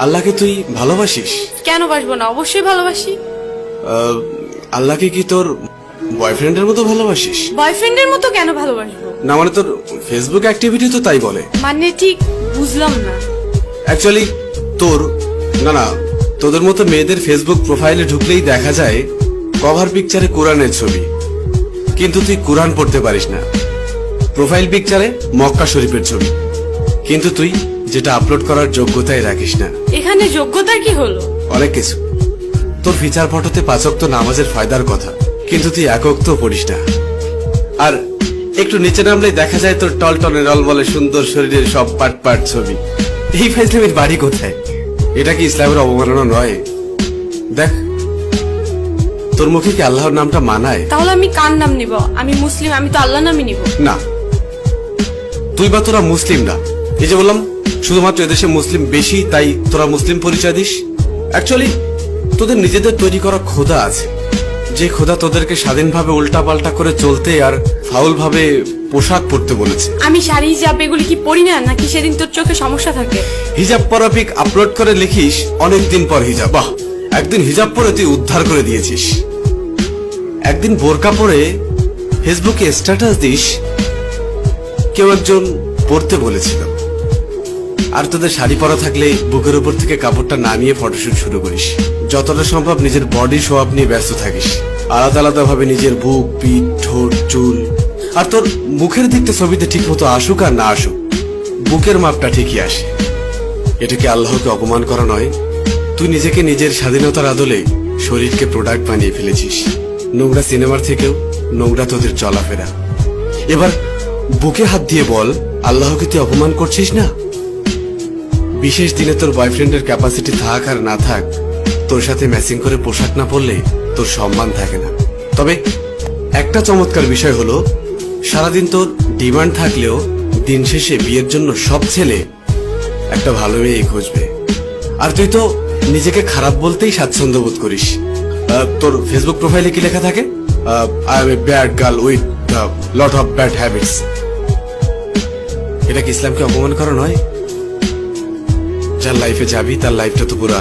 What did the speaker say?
আল্লাহকে তুই ভালোবাসিস? কেন বাসবো না, অবশ্যই ভালোবাসি। আল্লাহকে কি তোর বয়ফ্রেন্ডের মতো ভালোবাসিস? বয়ফ্রেন্ডের মতো কেন ভালোবাসবো? না মানে তোর ফেসবুক অ্যাক্টিভিটি তো তাই বলে। মানে ঠিক বুঝলাম না। অ্যাকচুয়ালি তোর না তোদের মতো মেয়েদের ফেসবুক প্রোফাইলে ঢুকলেই দেখা যায় কভার পিকচারে কোরআনের ছবি, কিন্তু তুই কোরআন পড়তে পারিস না। প্রোফাইল পিকচারে মক্কা শরীফের ছবি, কিন্তু তুই যেটা আপলোড করার যোগ্যতাই রাখিস না। এখানে যোগ্যতার কি হলো? অনেক কিছু। তোর ফিচার ফটোতে 5 ওয়াক্ত নামাজের ফায়দার কথা, কিন্তু তুই 1 ওয়াক্ত পড়িস না। আর একটু নিচে নামলেই দেখা যায় তোর টলটনে রল বলে সুন্দর শরীরের সব পাট পাট ছবি। এই ফাইজলামের বাড়ি কোথায়? এটা কি ইসলামের অবমাননা নয়? দেখ, তোর মুখে কি আল্লাহর নামটা মানায়? তাহলে আমি কার নাম নিব? আমি মুসলিম, আমি তো আল্লাহ নামই নিব। না, তুই বা তোরা মুসলিম না। এই যে বললাম শুধুমাত্র এদেশে মুসলিম বেশি তাই তোরা মুসলিম পরিচয় দিস। অ্যাকচুয়ালি তোদের নিজেদের তৈরি করা খোদা আছে, যে খোদা তোদেরকে স্বাধীনভাবে উল্টাপাল্টা করে চলতে আর ফাউল ভাবে পোশাক পরতে বলেছে। আমি শাড়ি হিজাব এগুলি কি পরি না, নাকি সেদিন তোর চোখে সমস্যা থাকে? হিজাব পরা পিক আপলোড করে লিখিস অনেকদিন পর হিজাব। বাহ, একদিন হিজাব পরে তুই উদ্ধার করে দিয়েছিস। একদিন বোরকা পরে ফেসবুকে স্ট্যাটাস দিস কেউ একজন পড়তে বলেছিল। আর তোদের শাড়ি পরা থাকলে বুকের উপর থেকে কাপড়টা নামিয়ে ফটোশুট শুরু করিস। যতটা সম্ভব নিজের বডি শো আপ নিয়ে ব্যস্ত থাকিস, আলাদা আলাদা ভাবে নিজের বুক, পিঠ, ঠোঁট, চুল। আর তোর মুখের দিকটা ছবিতে ঠিক মতো আসুক আর না আসুক, বুকের মাপটা ঠিকই আসে। এটা কি আল্লাহকে অপমান করা নয়? তুই নিজেকে নিজের স্বাধীনতার আদলে শরীরকে প্রোডাক্ট বানিয়ে ফেলেছিস। নোংরা সিনেমার থেকেও নোংরা তোদের চলাফেরা। এবার বুকে হাত দিয়ে বল, আল্লাহকে তুই অপমান করছিস না? বিশেষ দিনে তোর বয়ফ্রেন্ডের ক্যাপাসিটি থাক আর না থাক, তোর সাথে ম্যাচিং করে পোশাক না পরলে তোর সম্মান থাকে না। তবে একটা চমৎকার বিষয় হলো, সারাদিন তোর ডিমান্ড থাকলেও দিন শেষে বিয়ের জন্য সব ছেলে একটা ভালো মেয়ে খুঁজবে। আর তুই তো নিজেকে খারাপ বলতেই স্বাচ্ছন্দ্য বোধ করিস। তোর ফেসবুক প্রোফাইলে কি লেখা থাকে? I M a bad girl with lot of bad habits. এটা কি ইসলামকে অপমান করা নয়? যার লাইফে যাবি তার লাইফটা তো পুরা